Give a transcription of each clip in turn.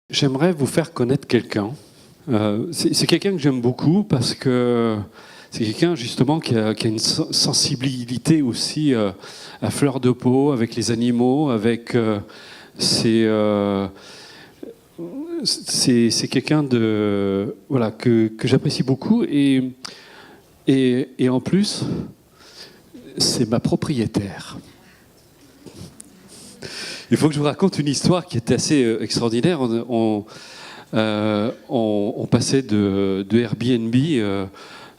J'aimerais vous faire connaître quelqu'un. C'est quelqu'un que j'aime beaucoup parce que c'est quelqu'un justement qui a une sensibilité aussi à fleur de peau avec les animaux, avec c'est quelqu'un de voilà que j'apprécie beaucoup et en plus c'est ma propriétaire. Il faut que je vous raconte une histoire qui était assez extraordinaire. On passait de Airbnb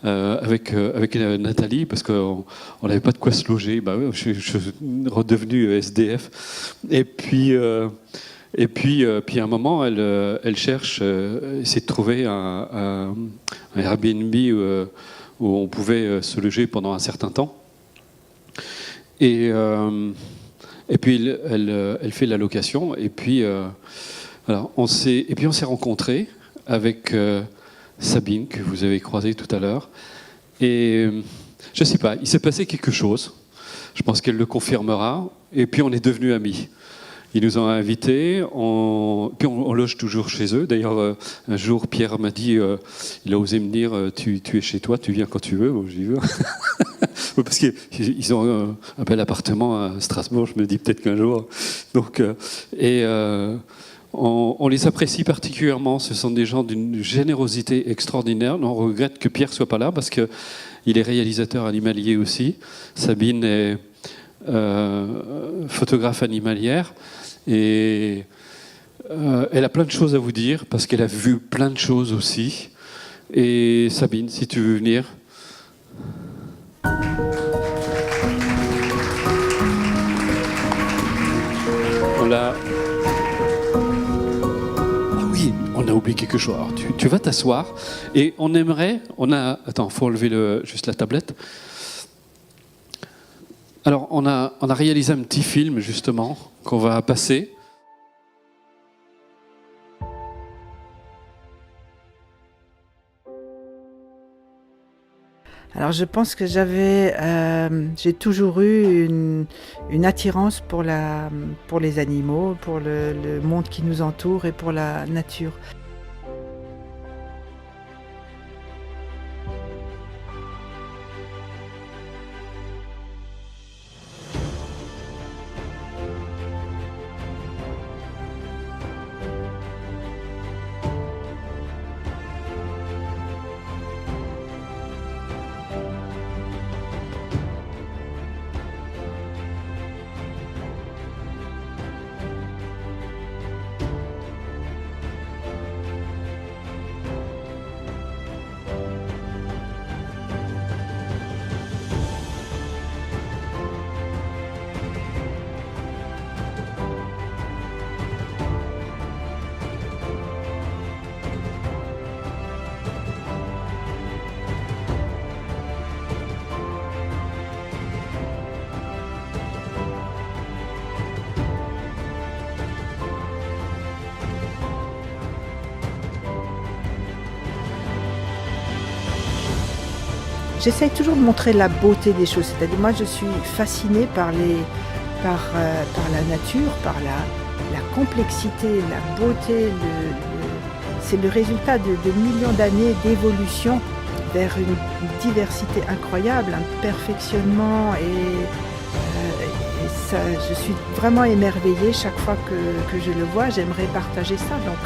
avec Nathalie parce qu'on n'avait pas de quoi se loger. Bah ouais, je suis redevenu SDF. Et puis à un moment, elle cherche, essaie de trouver un Airbnb où on pouvait se loger pendant un certain temps. Et puis elle fait la location. Et puis alors on s'est rencontrés avec Sabine que vous avez croisée tout à l'heure. Et je sais pas, il s'est passé quelque chose. Je pense qu'elle le confirmera. Et puis on est devenus amis. Ils nous ont invités, puis on loge toujours chez eux. D'ailleurs, un jour, Pierre m'a dit, il a osé me dire, tu es chez toi, tu viens quand tu veux. Bon, j'y veux. Parce qu'ils ont un bel appartement à Strasbourg, je me dis peut-être qu'un jour. Donc, on les apprécie particulièrement. Ce sont des gens d'une générosité extraordinaire. On regrette que Pierre soit pas là parce qu'il est réalisateur animalier aussi. Sabine est photographe animalière et elle a plein de choses à vous dire parce qu'elle a vu plein de choses aussi. Et Sabine, si tu veux venir. Ah oui, on a oublié quelque chose. Alors, tu vas t'asseoir et attends, faut enlever juste la tablette. Alors, on a réalisé un petit film, justement, qu'on va passer. Alors, je pense que j'ai toujours eu une attirance pour les animaux, pour le monde qui nous entoure et pour la nature. J'essaye toujours de montrer la beauté des choses. C'est-à-dire, moi, je suis fascinée par la nature, par la complexité, la beauté. C'est le résultat de millions d'années d'évolution vers une diversité incroyable, un perfectionnement. Et ça, je suis vraiment émerveillée chaque fois que je le vois. J'aimerais partager ça. Donc,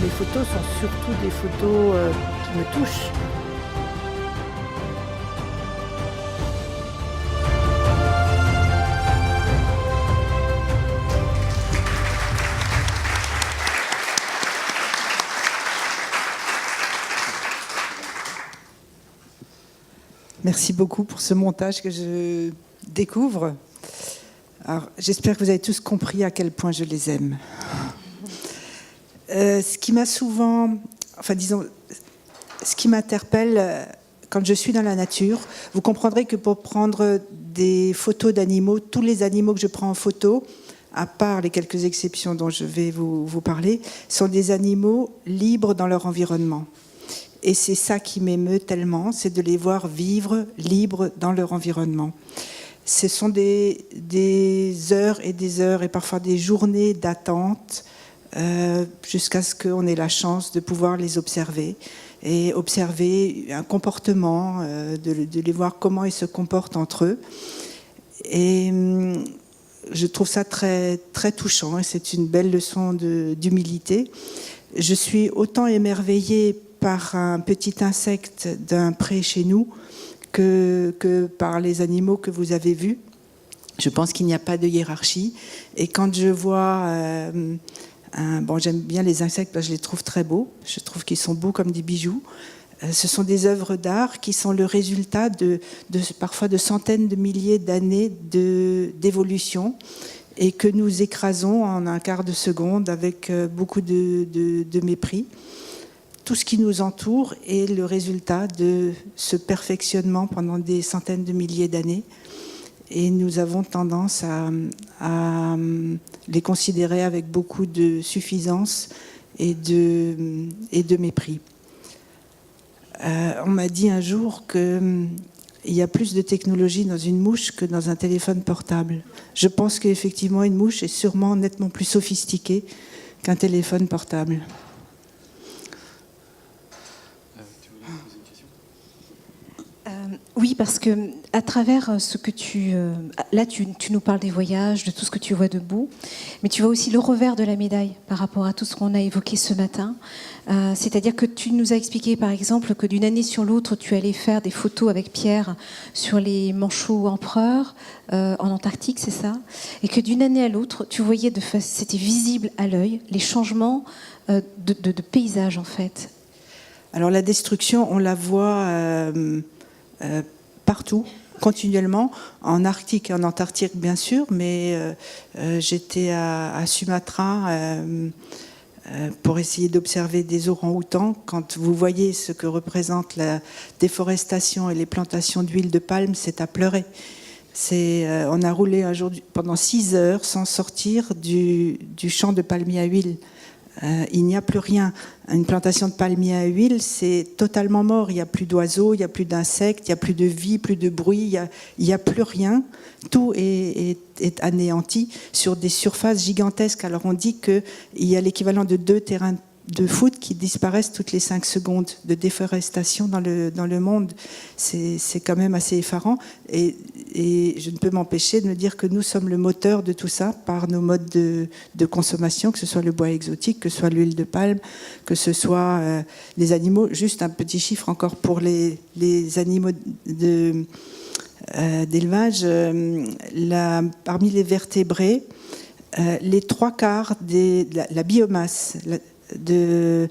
mes photos sont surtout des photos qui me touchent. Merci beaucoup pour ce montage que je découvre. Alors, j'espère que vous avez tous compris à quel point je les aime. Ce qui m'interpelle quand je suis dans la nature, vous comprendrez que pour prendre des photos d'animaux, tous les animaux que je prends en photo, à part les quelques exceptions dont je vais vous parler, sont des animaux libres dans leur environnement. Et c'est ça qui m'émeut tellement, c'est de les voir vivre libres dans leur environnement. Ce sont des heures et parfois des journées d'attente jusqu'à ce qu'on ait la chance de pouvoir les observer et observer un comportement, de les voir comment ils se comportent entre eux. Et je trouve ça très, très touchant et c'est une belle leçon d'humilité. Je suis autant émerveillée par un petit insecte d'un pré chez nous que par les animaux que vous avez vus. Je pense qu'il n'y a pas de hiérarchie. Et quand je vois... j'aime bien les insectes parce que je les trouve très beaux. Je trouve qu'ils sont beaux comme des bijoux. Ce sont des œuvres d'art qui sont le résultat parfois de centaines de milliers d'années d'évolution et que nous écrasons en un quart de seconde avec beaucoup de mépris. Tout ce qui nous entoure est le résultat de ce perfectionnement pendant des centaines de milliers d'années. Et nous avons tendance à les considérer avec beaucoup de suffisance et de mépris. On m'a dit un jour qu'il y a plus de technologie dans une mouche que dans un téléphone portable. Je pense qu'effectivement, une mouche est sûrement nettement plus sophistiquée qu'un téléphone portable. Oui, parce que à travers ce que là, tu nous parles des voyages, de tout ce que tu vois de beau, mais tu vois aussi le revers de la médaille par rapport à tout ce qu'on a évoqué ce matin. C'est-à-dire que tu nous as expliqué, par exemple, que d'une année sur l'autre, tu allais faire des photos avec Pierre sur les manchots empereurs en Antarctique, c'est ça? Et que d'une année à l'autre, tu voyais c'était visible à l'œil les changements de paysage, en fait. Alors la destruction, on la voit partout, continuellement, en Arctique et en Antarctique bien sûr, mais j'étais à Sumatra pour essayer d'observer des orang-outans. Quand vous voyez ce que représente la déforestation et les plantations d'huile de palme, c'est à pleurer. On a roulé un jour pendant 6 heures sans sortir du champ de palmiers à huile. Il n'y a plus rien. Une plantation de palmiers à huile, c'est totalement mort. Il n'y a plus d'oiseaux, il n'y a plus d'insectes, il n'y a plus de vie, plus de bruit, il n'y a plus rien. Tout est anéanti sur des surfaces gigantesques. Alors on dit qu'il y a l'équivalent de 2 terrains de foot qui disparaissent toutes les 5 secondes de déforestation dans le monde. C'est quand même assez effarant. Et je ne peux m'empêcher de me dire que nous sommes le moteur de tout ça par nos modes de consommation, que ce soit le bois exotique, que ce soit l'huile de palme, que ce soit les animaux. Juste un petit chiffre encore pour les animaux d'élevage. Parmi les vertébrés, les 3/4 de la biomasse des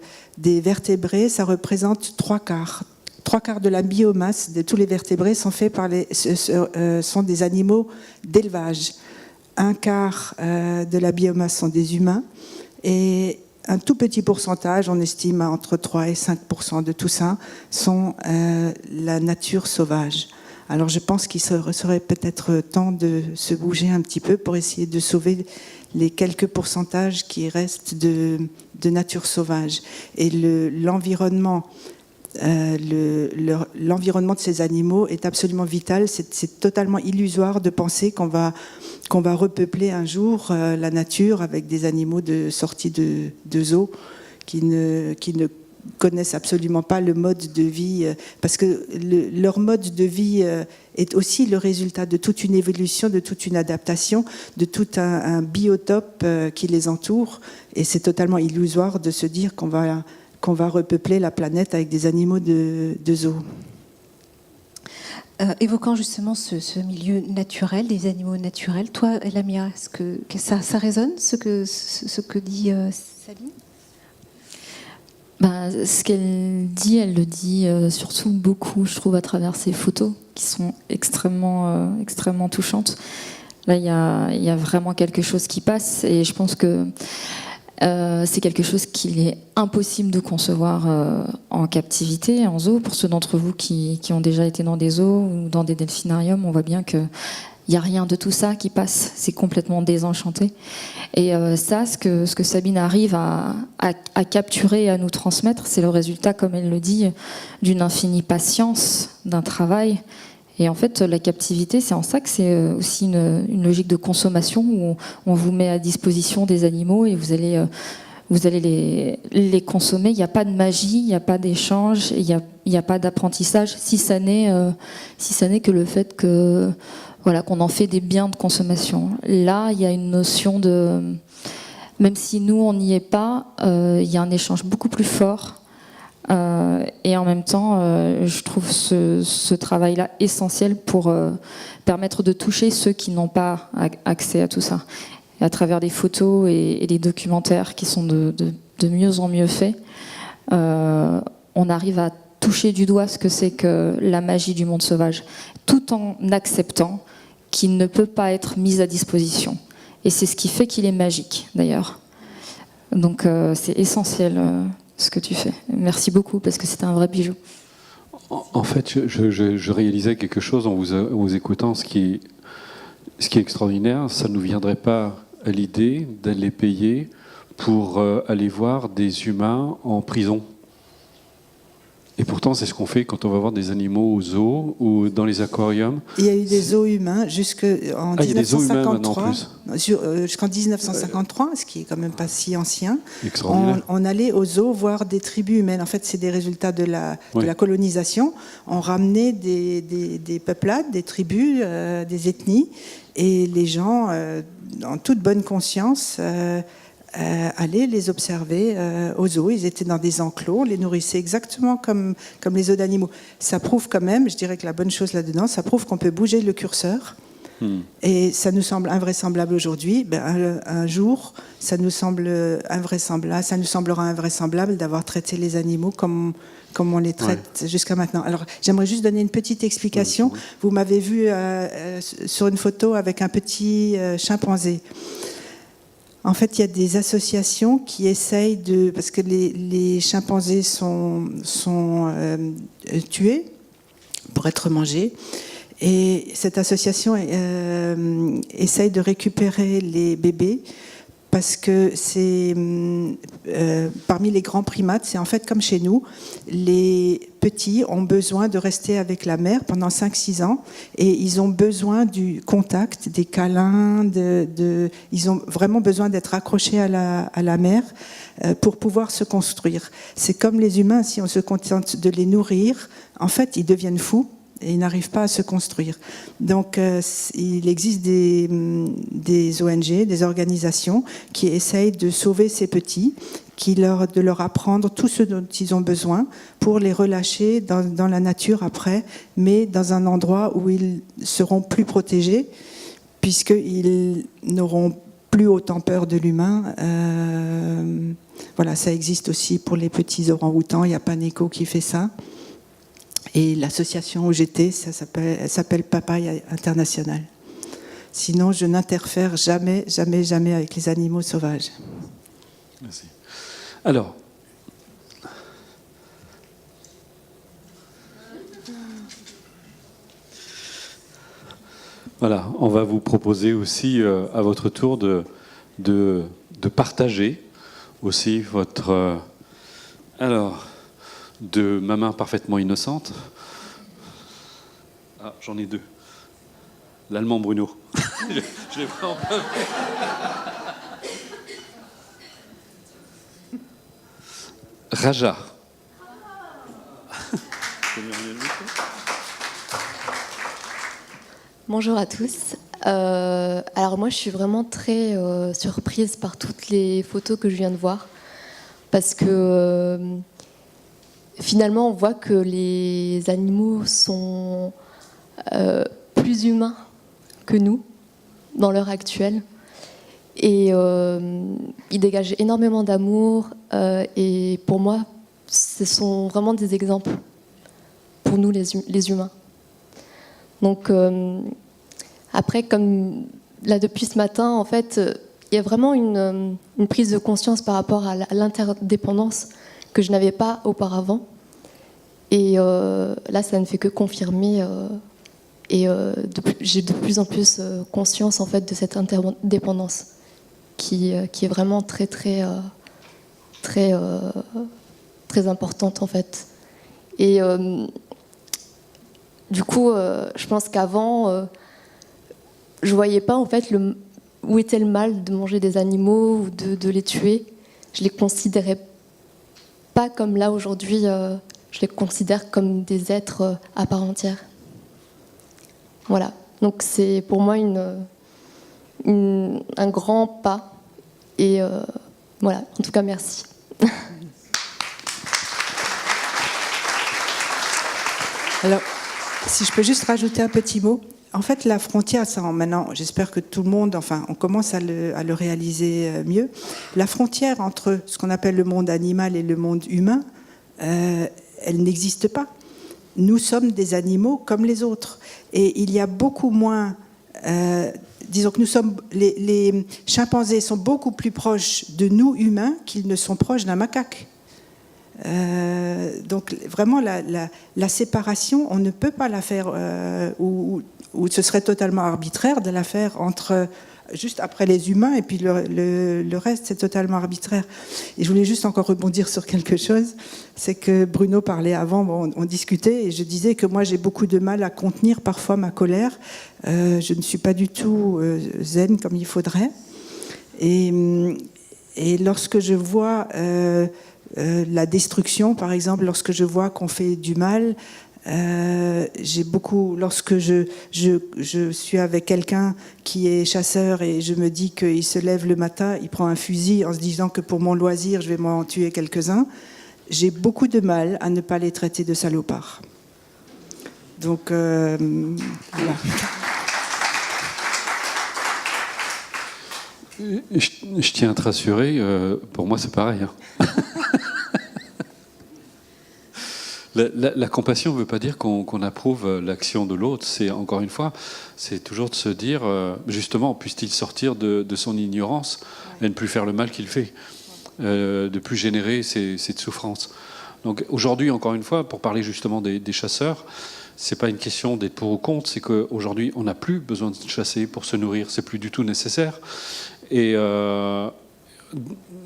vertébrés, ça représente 3/4. 3/4 de la biomasse de tous les vertébrés sont faits sont des animaux d'élevage. 1/4 de la biomasse sont des humains et un tout petit pourcentage, on estime à entre 3 et 5% de tout ça, sont la nature sauvage. Alors je pense qu'il serait peut-être temps de se bouger un petit peu pour essayer de sauver les quelques pourcentages qui restent de nature sauvage. Et l'environnement de ces animaux est absolument vital. C'est totalement illusoire de penser qu'on va repeupler un jour la nature avec des animaux sortis de zoo qui ne connaissent absolument pas le mode de vie, parce que leur mode de vie est aussi le résultat de toute une évolution, de toute une adaptation, de tout un biotope qui les entoure, et c'est totalement illusoire de se dire qu'on va repeupler la planète avec des animaux de zoo. Évoquant justement ce milieu naturel, des animaux naturels, toi, Lamia, est-ce que ça résonne, ce que dit Sabine? Ce qu'elle dit, elle le dit surtout beaucoup, je trouve, à travers ses photos, qui sont extrêmement, extrêmement touchantes. Là, il y a vraiment quelque chose qui passe, et je pense que c'est quelque chose qu'il est impossible de concevoir en captivité, en zoo. Pour ceux d'entre vous qui ont déjà été dans des zoos ou dans des delphinariums, on voit bien que il n'y a rien de tout ça qui passe, c'est complètement désenchanté. Et ça, ce que Sabine arrive à capturer et à nous transmettre, c'est le résultat, comme elle le dit, d'une infinie patience, d'un travail. Et en fait, la captivité, c'est en ça que c'est aussi une logique de consommation où on vous met à disposition des animaux et vous allez vous allez les consommer. Il n'y a pas de magie, il n'y a pas d'échange, il n'y a pas d'apprentissage, si ça n'est que le fait que, voilà, qu'on en fait des biens de consommation. Là, il y a une notion de... Même si nous, on n'y est pas, il y a un échange beaucoup plus fort. Et en même temps, je trouve ce travail-là essentiel pour permettre de toucher ceux qui n'ont pas accès à tout ça. Et à travers des photos et des documentaires qui sont de mieux en mieux faits, on arrive à toucher du doigt ce que c'est que la magie du monde sauvage, tout en acceptant qu'il ne peut pas être mis à disposition. Et c'est ce qui fait qu'il est magique, d'ailleurs. Donc c'est essentiel ce que tu fais. Merci beaucoup, parce que c'était un vrai bijou. En fait, je réalisais quelque chose en vous écoutant. Ce qui est extraordinaire, ça ne nous viendrait pas à l'idée d'aller payer pour aller voir des humains en prison. Et pourtant, c'est ce qu'on fait quand on va voir des animaux aux zoos ou dans les aquariums. Il y a eu des zoos humains jusqu'en 1953. Il y a des zoos humains maintenant en plus. Jusqu'en 1953, ce qui est quand même pas si ancien. Extraordinaire. On allait aux zoos voir des tribus humaines. En fait, c'est des résultats de la colonisation. On ramenait des peuplades, des tribus, des ethnies, et les gens, en toute bonne conscience, aller les observer aux zoos. Ils étaient dans des enclos, on les nourrissait exactement comme les zoos d'animaux. Ça prouve quand même, je dirais que la bonne chose là-dedans, ça prouve qu'on peut bouger le curseur. Et ça nous semble invraisemblable aujourd'hui. Un jour, ça nous semblera invraisemblable d'avoir traité les animaux comme on les traite jusqu'à maintenant. Alors, j'aimerais juste donner une petite explication. Vous m'avez vu sur une photo avec un petit chimpanzé. En fait, il y a des associations qui essayent de... Parce que les chimpanzés sont tués pour être mangés. Et cette association essaye de récupérer les bébés parce que c'est parmi les grands primates, c'est en fait comme chez nous, les petits ont besoin de rester avec la mère pendant 5-6 ans et ils ont besoin du contact, des câlins, ils ont vraiment besoin d'être accrochés à la mère pour pouvoir se construire. C'est comme les humains, si on se contente de les nourrir, en fait ils deviennent fous. Et ils n'arrivent pas à se construire. Donc, il existe des ONG, des organisations qui essayent de sauver ces petits, de leur apprendre tout ce dont ils ont besoin pour les relâcher dans la nature après, mais dans un endroit où ils seront plus protégés, puisqu'ils n'auront plus autant peur de l'humain. Voilà, ça existe aussi pour les petits orang-outans. Il y a Paneco qui fait ça. Et l'association où j'étais, elle s'appelle Papaye International. Sinon, je n'interfère jamais avec les animaux sauvages. Merci. Alors, voilà, on va vous proposer aussi à votre tour de partager aussi votre... alors... de ma main parfaitement innocente. Ah, j'en ai deux. L'allemand Bruno. je l'ai pas en plein. Raja. Bonjour à tous. Alors moi, je suis vraiment très surprise par toutes les photos que je viens de voir. Parce que... finalement, on voit que les animaux sont plus humains que nous dans l'heure actuelle. Et ils dégagent énormément d'amour. Et pour moi, ce sont vraiment des exemples pour nous, les humains. Donc, après, comme là, depuis ce matin, en fait, il y a vraiment une prise de conscience par rapport à l'interdépendance que je n'avais pas auparavant. Et là, ça ne fait que confirmer. J'ai de plus en plus conscience en fait, de cette interdépendance qui est vraiment très, très, très, très importante en fait. Et du coup, je pense qu'avant, je ne voyais pas en fait où était le mal de manger des animaux ou de les tuer. je les considérais pas comme là aujourd'hui, je les considère comme des êtres à part entière. Voilà, donc c'est pour moi un grand pas. Et voilà, en tout cas, merci. Alors, si je peux juste rajouter un petit mot. En fait, la frontière, ça, maintenant, j'espère que tout le monde, enfin, on commence à le réaliser mieux. La frontière entre ce qu'on appelle le monde animal et le monde humain, elle n'existe pas. Nous sommes des animaux comme les autres. Et il y a beaucoup moins... disons que les chimpanzés sont beaucoup plus proches de nous, humains, qu'ils ne sont proches d'un macaque. Donc vraiment la séparation, on ne peut pas la faire ou ce serait totalement arbitraire de la faire entre juste après les humains et puis le reste, c'est totalement arbitraire. Et je voulais juste encore rebondir sur quelque chose, c'est que Bruno parlait avant, bon, on discutait et je disais que moi j'ai beaucoup de mal à contenir parfois ma colère. Je ne suis pas du tout zen comme il faudrait. Et lorsque je vois la destruction, par exemple, lorsque je vois qu'on fait du mal, lorsque je suis avec quelqu'un qui est chasseur et je me dis qu'il se lève le matin, il prend un fusil en se disant que pour mon loisir, je vais m'en tuer quelques-uns, j'ai beaucoup de mal à ne pas les traiter de salopards. Donc, voilà. Je tiens à te rassurer, pour moi c'est pareil. Hein. La compassion ne veut pas dire qu'on approuve l'action de l'autre. C'est encore une fois, c'est toujours de se dire, justement, puisse-t-il sortir de son ignorance et ne plus faire le mal qu'il fait, de plus générer cette souffrance. Donc aujourd'hui, encore une fois, pour parler justement des chasseurs, c'est pas une question d'être pour ou contre, c'est qu'aujourd'hui, on n'a plus besoin de chasser pour se nourrir, c'est plus du tout nécessaire. Et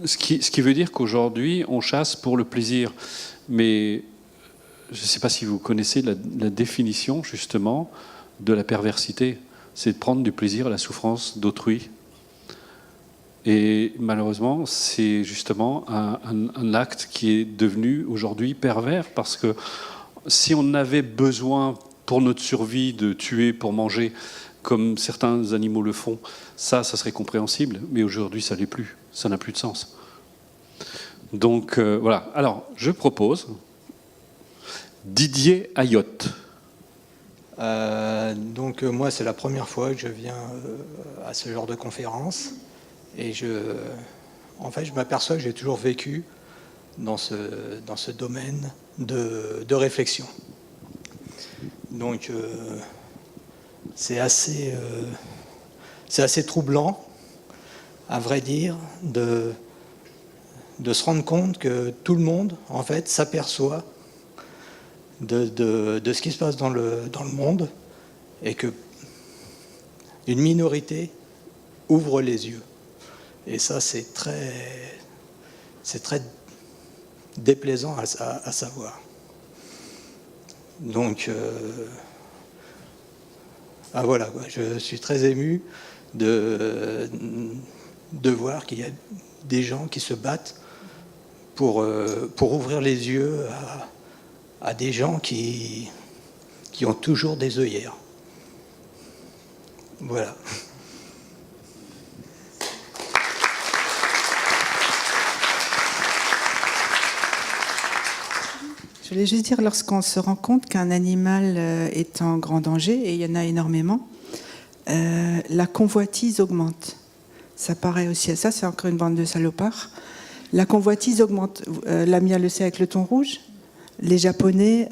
ce qui veut dire qu'aujourd'hui, on chasse pour le plaisir. Mais je ne sais pas si vous connaissez la définition, justement, de la perversité. C'est de prendre du plaisir à la souffrance d'autrui. Et malheureusement, c'est justement un acte qui est devenu aujourd'hui pervers, parce que si on avait besoin, pour notre survie, de tuer pour manger, comme certains animaux le font, ça serait compréhensible, mais aujourd'hui ça l'est plus, ça n'a plus de sens. Donc voilà, alors je propose Didier Ayotte. Donc moi c'est la première fois que je viens à ce genre de conférence et en fait je m'aperçois que j'ai toujours vécu dans ce domaine de réflexion. Donc c'est assez troublant, à vrai dire, de se rendre compte que tout le monde, en fait, s'aperçoit de ce qui se passe dans le monde et que une minorité ouvre les yeux. Et ça, c'est très déplaisant à savoir. Donc, voilà, quoi. Je suis très ému de voir qu'il y a des gens qui se battent pour ouvrir les yeux à des gens qui ont toujours des œillères. Voilà. Je voulais juste dire, lorsqu'on se rend compte qu'un animal est en grand danger, et il y en a énormément, la convoitise augmente. Ça paraît aussi à ça, c'est encore une bande de salopards. La convoitise augmente. Lamia le sait avec le thon rouge. Les Japonais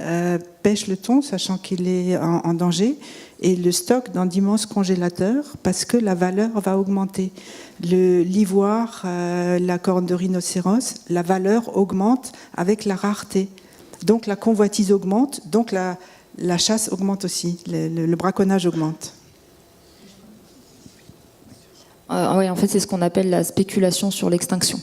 pêchent le thon, sachant qu'il est en danger, et le stockent dans d'immenses congélateurs parce que la valeur va augmenter. L'ivoire, la corne de rhinocéros, la valeur augmente avec la rareté. Donc la convoitise augmente, donc la chasse augmente aussi, le braconnage augmente. Oui, en fait, c'est ce qu'on appelle la spéculation sur l'extinction.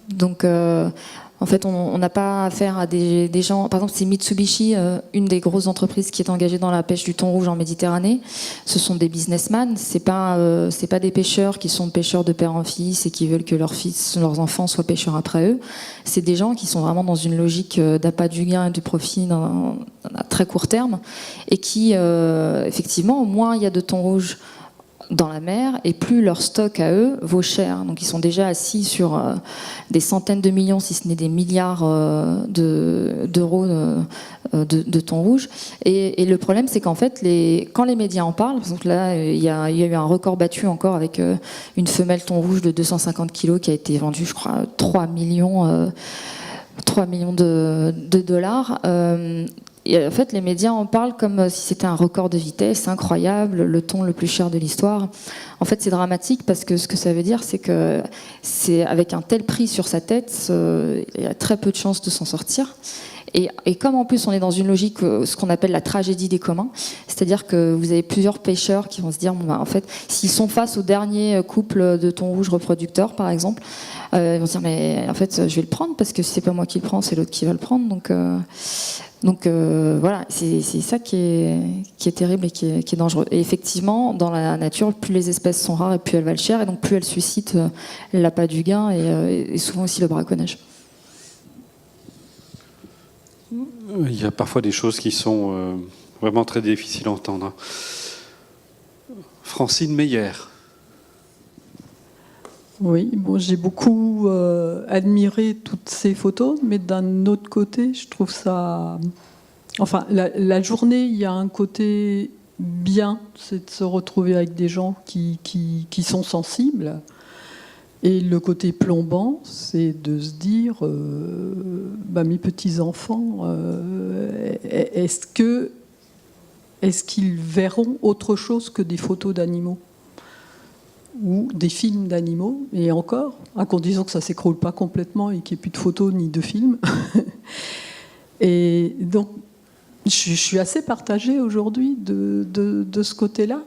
Donc, en En fait, on n'a pas affaire à des gens... Par exemple, c'est Mitsubishi, une des grosses entreprises qui est engagée dans la pêche du thon rouge en Méditerranée. Ce sont des businessmen, c'est pas des pêcheurs qui sont pêcheurs de père en fils et qui veulent que leurs enfants soient pêcheurs après eux. C'est des gens qui sont vraiment dans une logique d'appât du gain et du profit à très court terme et qui, effectivement, moins il y a de thon rouge dans la mer, et plus leur stock à eux vaut cher. Donc ils sont déjà assis sur des centaines de millions, si ce n'est des milliards d'euros de thon rouge. Et le problème, c'est qu'en fait, quand les médias en parlent, par exemple là, il y a eu un record battu encore avec une femelle thon rouge de 250 kilos qui a été vendue, je crois, 3 millions de dollars. Et en fait, les médias en parlent comme si c'était un record de vitesse incroyable, le thon le plus cher de l'histoire. En fait, c'est dramatique parce que ce que ça veut dire, c'est que c'est avec un tel prix sur sa tête, il y a très peu de chances de s'en sortir. Et comme en plus on est dans une logique, ce qu'on appelle la tragédie des communs, c'est-à-dire que vous avez plusieurs pêcheurs qui vont se dire, bon, bah, en fait, s'ils sont face au dernier couple de thon rouge reproducteurs, par exemple, ils vont se dire, mais en fait, je vais le prendre parce que si c'est pas moi qui le prends, c'est l'autre qui va le prendre. Donc voilà, c'est ça qui est terrible et qui est dangereux. Et effectivement, dans la nature, plus les espèces sont rares et plus elles valent cher, et donc plus elles suscitent l'appât du gain et souvent aussi le braconnage. Il y a parfois des choses qui sont vraiment très difficiles à entendre. Francine Meyer. Oui, bon, j'ai beaucoup admiré toutes ces photos, mais d'un autre côté, je trouve ça... Enfin, la journée, il y a un côté bien, c'est de se retrouver avec des gens qui sont sensibles. Et le côté plombant, c'est de se dire, mes petits-enfants, est-ce qu'ils verront autre chose que des photos d'animaux ? Ou des films d'animaux, et encore, à condition que ça ne s'écroule pas complètement et qu'il n'y ait plus de photos ni de films. Et donc, je suis assez partagée aujourd'hui de ce côté-là,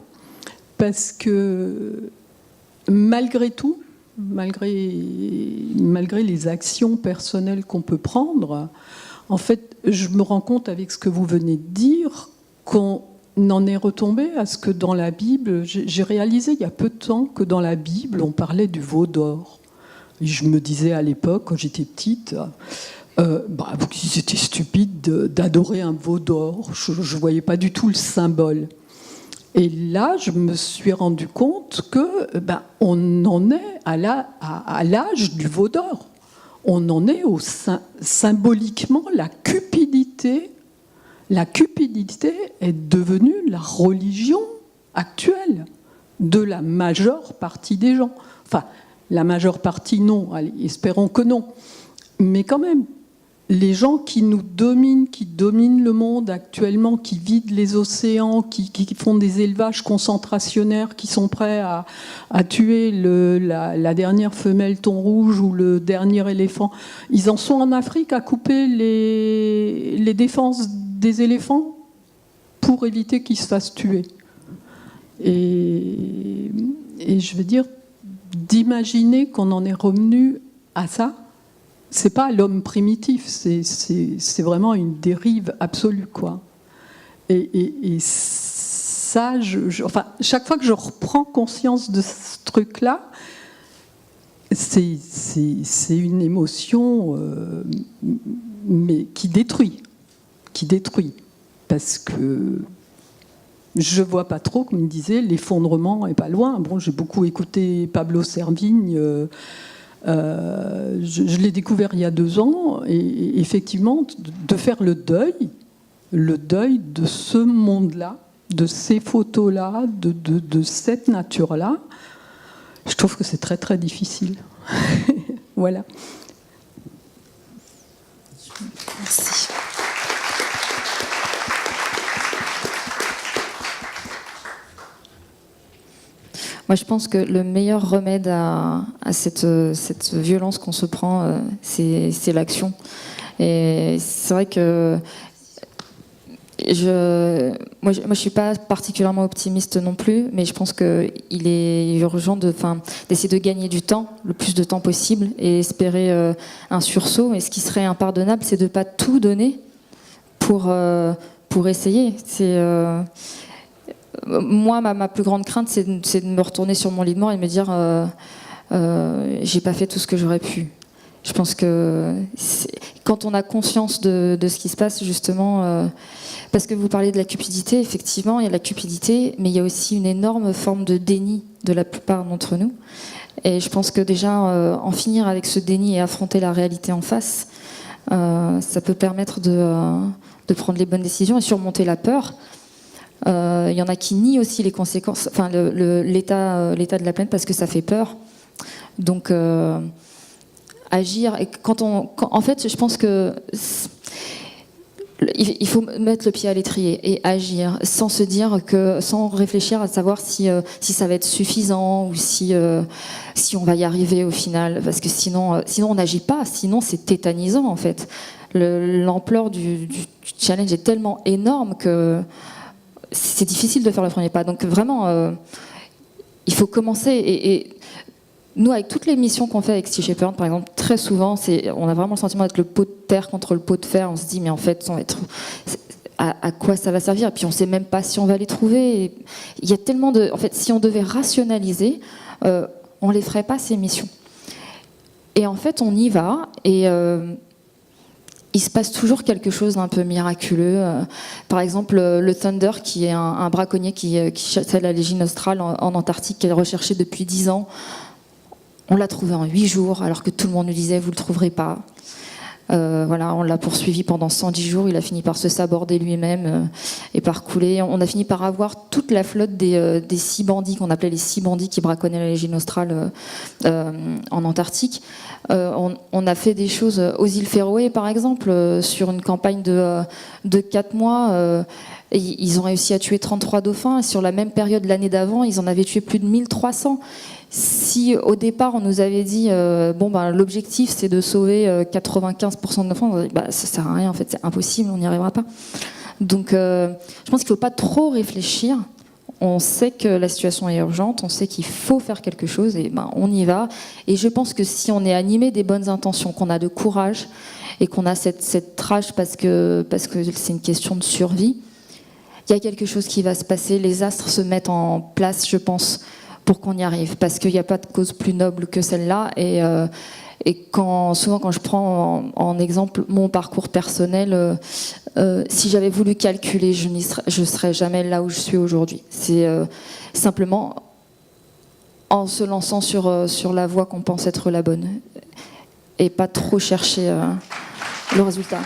parce que malgré tout, malgré les actions personnelles qu'on peut prendre, en fait, je me rends compte avec ce que vous venez de dire qu'on en est retombé à ce que dans la Bible, j'ai réalisé il y a peu de temps que dans la Bible, on parlait du veau d'or. Et je me disais à l'époque, quand j'étais petite, c'était stupide d'adorer un veau d'or. Je ne voyais pas du tout le symbole. Et là, je me suis rendu compte que on en est à l'âge du veau d'or. On en est symboliquement la cupidité. La cupidité est devenue la religion actuelle de la majeure partie des gens. Enfin, la majeure partie, non, allez, espérons que non. Mais quand même, les gens qui nous dominent, qui dominent le monde actuellement, qui vident les océans, qui font des élevages concentrationnaires, qui sont prêts à tuer la dernière femelle thon rouge ou le dernier éléphant, ils en sont en Afrique à couper les défenses des éléphants pour éviter qu'ils se fassent tuer. Et je veux dire, d'imaginer qu'on en est revenu à ça, c'est pas l'homme primitif, c'est vraiment une dérive absolue, quoi. Et ça, chaque fois que je reprends conscience de ce truc-là, c'est une émotion mais qui détruit, parce que je vois pas trop, comme il disait, l'effondrement est pas loin. Bon, j'ai beaucoup écouté Pablo Servigne. Je l'ai découvert il y a 2 ans, et effectivement, de faire le deuil de ce monde-là, de ces photos-là, de cette nature-là, je trouve que c'est très très difficile. Voilà. Merci. Moi, je pense que le meilleur remède à cette violence qu'on se prend, c'est l'action. Et c'est vrai que moi, je suis pas particulièrement optimiste non plus, mais je pense qu'il est urgent d'essayer de gagner du temps, le plus de temps possible, et espérer un sursaut. Et ce qui serait impardonnable, c'est de pas tout donner pour essayer. Moi, ma plus grande crainte, c'est de me retourner sur mon lit de mort et de me dire j'ai pas fait tout ce que j'aurais pu. Je pense que quand on a conscience de ce qui se passe, justement, parce que vous parlez de la cupidité, effectivement, il y a la cupidité, mais il y a aussi une énorme forme de déni de la plupart d'entre nous. Et je pense que déjà, en finir avec ce déni et affronter la réalité en face, ça peut permettre de prendre les bonnes décisions et surmonter la peur. Il y en a qui nient aussi les conséquences, enfin l'état de la planète parce que ça fait peur. Donc agir, et en fait, je pense que il faut mettre le pied à l'étrier et agir sans réfléchir à savoir si ça va être suffisant ou si on va y arriver au final, parce que sinon on n'agit pas, sinon c'est tétanisant en fait. L'ampleur du challenge est tellement énorme que c'est difficile de faire le premier pas. Donc vraiment, il faut commencer. Et nous, avec toutes les missions qu'on fait avec Sea Shepherd, par exemple, très souvent, on a vraiment le sentiment d'être le pot de terre contre le pot de fer. On se dit, mais en fait, à quoi ça va servir? Et puis on ne sait même pas si on va les trouver. Et il y a tellement de... En fait, si on devait rationaliser, on ne les ferait pas, ces missions. Et en fait, on y va, et il se passe toujours quelque chose d'un peu miraculeux. Par exemple, le Thunder, qui est un braconnier qui chassait la légine australe en Antarctique, qui est recherché depuis 10 ans. On l'a trouvé en 8 jours, alors que tout le monde nous disait « vous ne le trouverez pas ». On l'a poursuivi pendant 110 jours, il a fini par se saborder lui-même et par couler. On a fini par avoir toute la flotte des 6 bandits, qu'on appelait les 6 bandits qui braconnaient la légine australe en Antarctique. On a fait des choses aux îles Féroé, par exemple, sur une campagne de 4 mois. Ils ont réussi à tuer 33 dauphins, et sur la même période l'année d'avant, ils en avaient tué plus de 1300. Si au départ on nous avait dit l'objectif c'est de sauver 95% de dauphins, ça sert à rien, en fait c'est impossible, on n'y arrivera pas. Donc je pense qu'il ne faut pas trop réfléchir. On sait que la situation est urgente, on sait qu'il faut faire quelque chose, et on y va. Et je pense que si on est animé des bonnes intentions, qu'on a de courage et qu'on a cette rage parce que c'est une question de survie, il y a quelque chose qui va se passer. Les astres se mettent en place, je pense, pour qu'on y arrive, parce qu'il n'y a pas de cause plus noble que celle-là. Et souvent quand je prends en exemple mon parcours personnel, si j'avais voulu calculer, je ne serais jamais là où je suis aujourd'hui. C'est simplement en se lançant sur la voie qu'on pense être la bonne, et pas trop chercher le résultat.